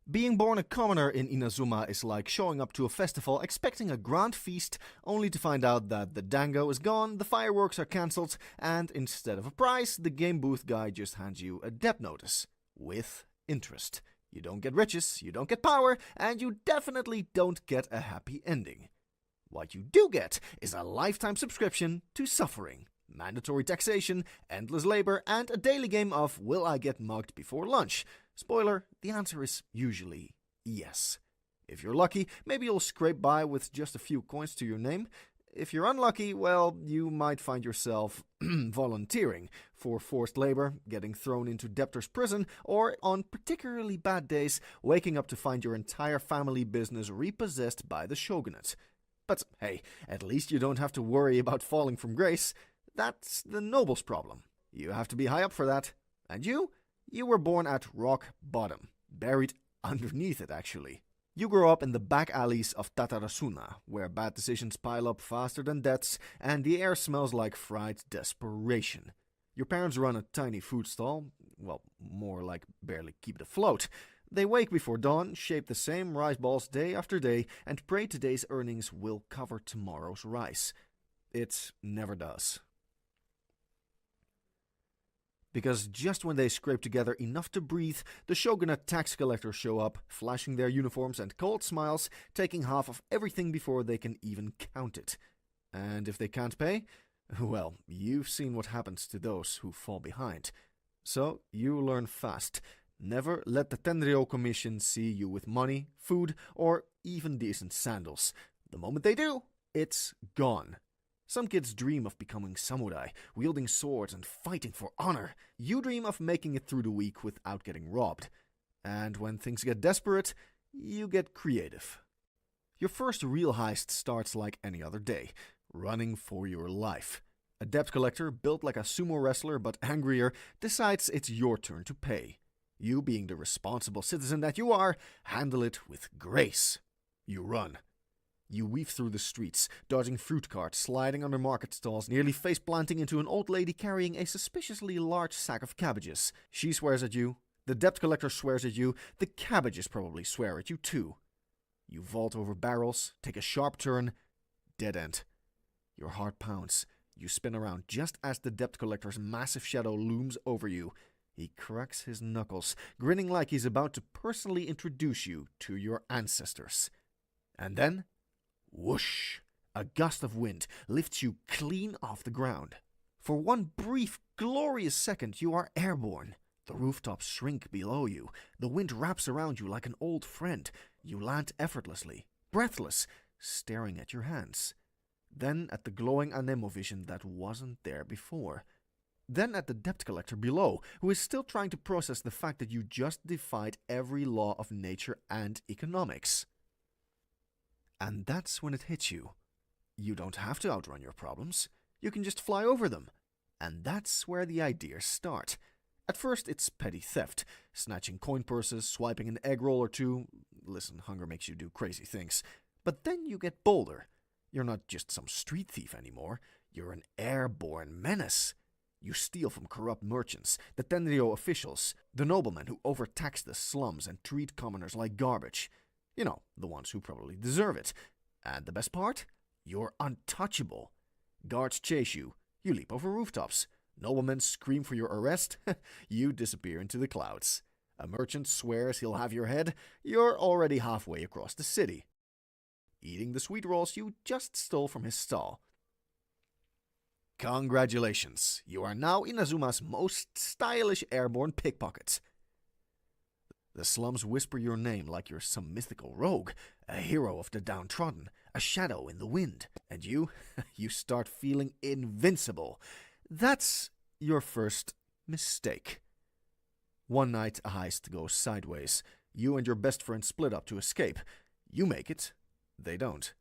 Being born a commoner in Inazuma is like showing up to a festival expecting a grand feast, only to find out that the dango is gone, the fireworks are cancelled, and instead of a prize, the game booth guy just hands you a debt notice. With interest. You don't get riches, you don't get power, and you definitely don't get a happy ending. What you do get is a lifetime subscription to suffering, mandatory taxation, endless labor, and a daily game of will I get mugged before lunch? Spoiler, the answer is usually yes. If you're lucky, maybe you'll scrape by with just a few coins to your name. If you're unlucky, well, you might find yourself volunteering for forced labor, getting thrown into debtor's prison, or on particularly bad days, waking up to find your entire family business repossessed by the Shogunat. But hey, at least you don't have to worry about falling from grace. That's the noble's problem. You have to be high up for that. And you? You were born at rock bottom, buried underneath it actually. You grow up in the back alleys of Tatarasuna, where bad decisions pile up faster than debts, and the air smells like fried desperation. Your parents run a tiny food stall, well, more like barely keep it afloat. They wake before dawn, shape the same rice balls day after day, and pray today's earnings will cover tomorrow's rice. It never does. Because just when they scrape together enough to breathe, the Shogunat tax collectors show up, flashing their uniforms and cold smiles, taking half of everything before they can even count it. And if they can't pay, well, you've seen what happens to those who fall behind. So you learn fast. Never let the Tenryo Commission see you with money, food, or even decent sandals. The moment they do, it's gone. Some kids dream of becoming samurai, wielding swords and fighting for honor. You dream of making it through the week without getting robbed. And when things get desperate, you get creative. Your first real heist starts like any other day, running for your life. A debt collector, built like a sumo wrestler but angrier, decides it's your turn to pay. You, being the responsible citizen that you are, handle it with grace. You run. You weave through the streets, dodging fruit carts, sliding under market stalls, nearly face-planting into an old lady carrying a suspiciously large sack of cabbages. She swears at you, the debt collector swears at you, the cabbages probably swear at you too. You vault over barrels, take a sharp turn, dead end. Your heart pounds. You spin around just as the debt collector's massive shadow looms over you. He cracks his knuckles, grinning like he's about to personally introduce you to your ancestors. And then, whoosh! A gust of wind lifts you clean off the ground. For one brief, glorious second, you are airborne. The rooftops shrink below you. The wind wraps around you like an old friend. You land effortlessly, breathless, staring at your hands. Then at the glowing anemovision that wasn't there before. Then at the debt collector below, who is still trying to process the fact that you just defied every law of nature and economics. And that's when it hits you. You don't have to outrun your problems. You can just fly over them. And that's where the ideas start. At first, it's petty theft, snatching coin purses, swiping an egg roll or two. Listen, hunger makes you do crazy things. But then you get bolder. You're not just some street thief anymore. You're an airborne menace. You steal from corrupt merchants, the Tenryo officials, the noblemen who overtax the slums and treat commoners like garbage. You know, the ones who probably deserve it. And the best part? You're untouchable. Guards chase you. You leap over rooftops. Noblemen scream for your arrest. You disappear into the clouds. A merchant swears he'll have your head. You're already halfway across the city, eating the sweet rolls you just stole from his stall. Congratulations, you are now Inazuma's most stylish airborne pickpocket. The slums whisper your name like you're some mythical rogue, a hero of the downtrodden, a shadow in the wind, and you start feeling invincible. That's your first mistake. One night, a heist goes sideways. You and your best friend split up to escape. You make it, they don't.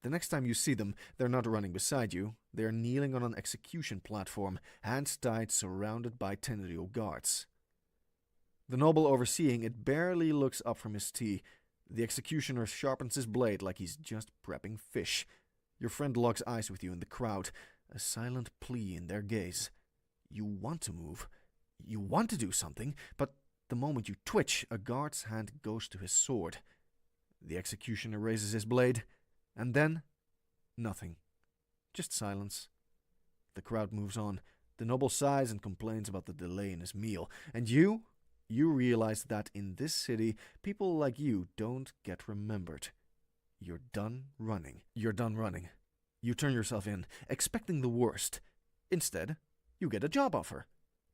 The next time you see them, they're not running beside you. They're kneeling on an execution platform, hands tied, surrounded by Tenryo guards. The noble overseeing it barely looks up from his tea. The executioner sharpens his blade like he's just prepping fish. Your friend locks eyes with you in the crowd, a silent plea in their gaze. You want to move. You want to do something, but the moment you twitch, a guard's hand goes to his sword. The executioner raises his blade, and then nothing. Just silence. The crowd moves on. The noble sighs and complains about the delay in his meal. And you realize that in this city, people like you don't get remembered. You're done running. You turn yourself in, expecting the worst. Instead, you get a job offer.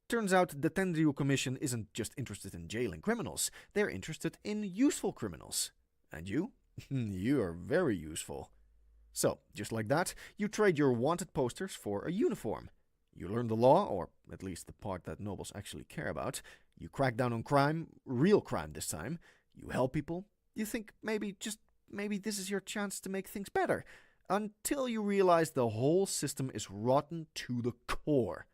Turns out the Tenryu Commission isn't just interested in jailing criminals. They're interested in useful criminals. And you? You are very useful. So, just like that, you trade your wanted posters for a uniform. You learn the law, or at least the part that nobles actually care about. You crack down on crime, real crime this time. You help people. You think maybe this is your chance to make things better. Until you realize the whole system is rotten to the core.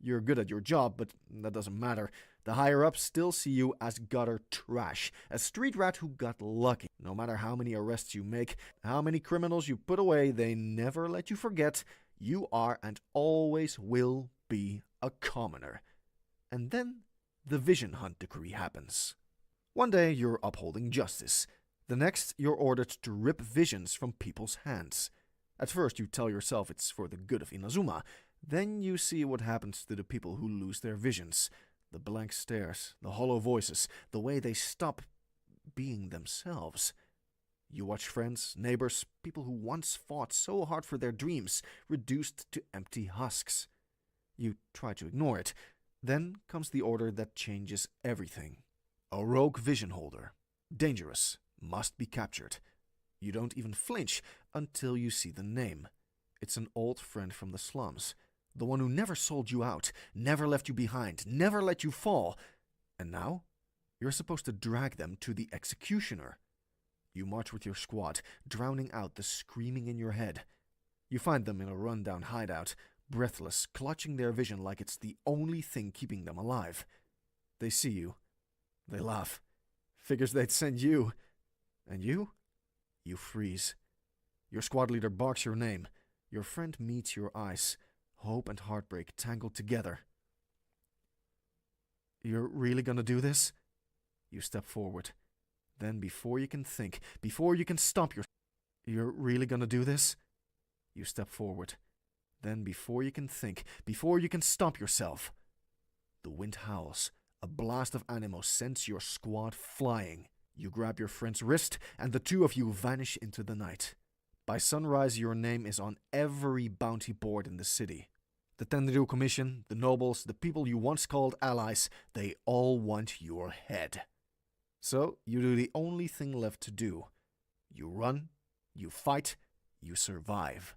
You're good at your job, but that doesn't matter. The higher-ups still see you as gutter trash, a street rat who got lucky. No matter how many arrests you make, how many criminals you put away, they never let you forget you are and always will be a commoner. And then the Vision Hunt decree happens. One day you're upholding justice. The next, you're ordered to rip visions from people's hands. At first you tell yourself it's for the good of Inazuma. Then you see what happens to the people who lose their visions. The blank stares, the hollow voices, the way they stop being themselves. You watch friends, neighbors, people who once fought so hard for their dreams, reduced to empty husks. You try to ignore it. Then comes the order that changes everything. A rogue vision holder. Dangerous. Must be captured. You don't even flinch until you see the name. It's an old friend from the slums. The one who never sold you out, never left you behind, never let you fall. And now, you're supposed to drag them to the executioner. You march with your squad, drowning out the screaming in your head. You find them in a rundown hideout, breathless, clutching their vision like it's the only thing keeping them alive. They see you. They laugh. Figures they'd send you. And you? You freeze. Your squad leader barks your name. Your friend meets your eyes. Hope and heartbreak tangled together. You're really gonna do this? You step forward. Then before you can think, before you can stop You're really gonna do this? You step forward. Then before you can think, before you can stop yourself, the wind howls. A blast of animo sends your squad flying. You grab your friend's wrist, and the two of you vanish into the night. By sunrise, your name is on every bounty board in the city. The Tenryu Commission, the nobles, the people you once called allies, they all want your head. So, you do the only thing left to do. You run, you fight, you survive.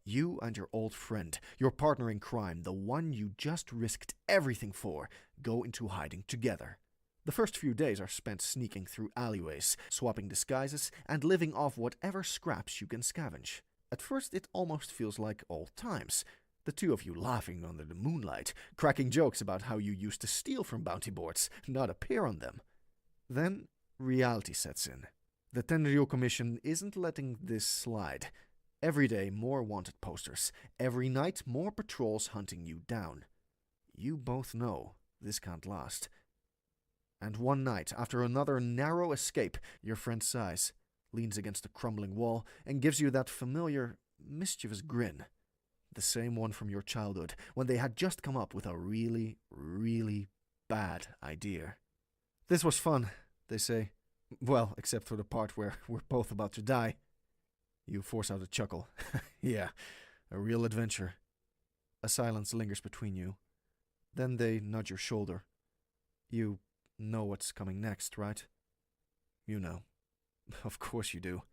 You and your old friend, your partner in crime, the one you just risked everything for, go into hiding together. The first few days are spent sneaking through alleyways, swapping disguises, and living off whatever scraps you can scavenge. At first, it almost feels like old times. The two of you laughing under the moonlight, cracking jokes about how you used to steal from bounty boards, not appear on them. Then, reality sets in. The Tenryu Commission isn't letting this slide. Every day, more wanted posters. Every night, more patrols hunting you down. You both know this can't last. And one night, after another narrow escape, your friend sighs, leans against a crumbling wall, and gives you that familiar, mischievous grin. The same one from your childhood, when they had just come up with a really, really bad idea. This was fun, they say. Well, except for the part where we're both about to die. You force out a chuckle. Yeah, a real adventure. A silence lingers between you. Then they nudge your shoulder. You know what's coming next, right? You know. Of course you do.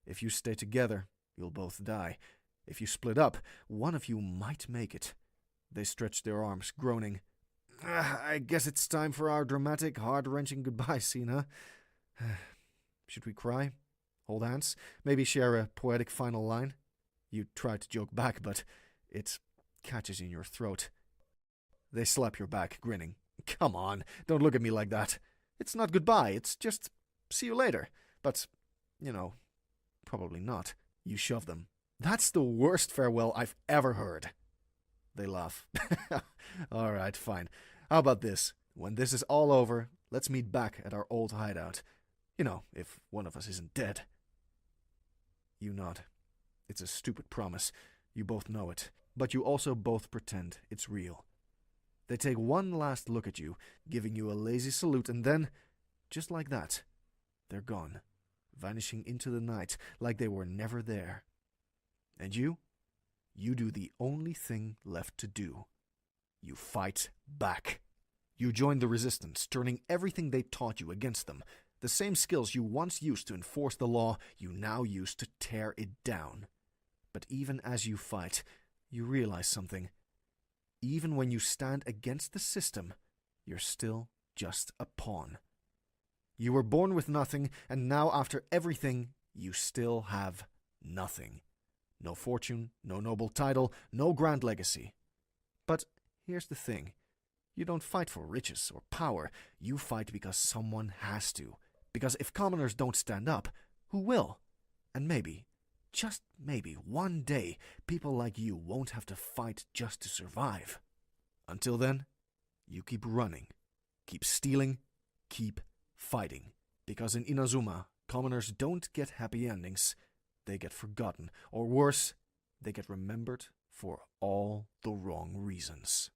If you stay together, you'll both die. If you split up, one of you might make it. They stretch their arms, groaning. I guess it's time for our dramatic, heart-wrenching goodbye scene, huh? Should we cry? Hold hands? Maybe share a poetic final line? You try to joke back, but it catches in your throat. They slap your back, grinning. Come on, don't look at me like that. It's not goodbye, it's just see you later. But, probably not. You shove them. That's the worst farewell I've ever heard. They laugh. All right, fine. How about this? When this is all over, let's meet back at our old hideout. You know, if one of us isn't dead. You nod. It's a stupid promise. You both know it. But you also both pretend it's real. They take one last look at you, giving you a lazy salute, and then, just like that, they're gone, vanishing into the night like they were never there. And you do the only thing left to do. You fight back. You join the resistance, turning everything they taught you against them. The same skills you once used to enforce the law, you now use to tear it down. But even as you fight, you realize something. Even when you stand against the system, you're still just a pawn. You were born with nothing, and now after everything, you still have nothing. No fortune, no noble title, no grand legacy. But here's the thing. You don't fight for riches or power. You fight because someone has to. Because if commoners don't stand up, who will? And maybe, just maybe, one day, people like you won't have to fight just to survive. Until then, you keep running, keep stealing, keep fighting. Because in Inazuma, commoners don't get happy endings. They get forgotten, or worse, they get remembered for all the wrong reasons.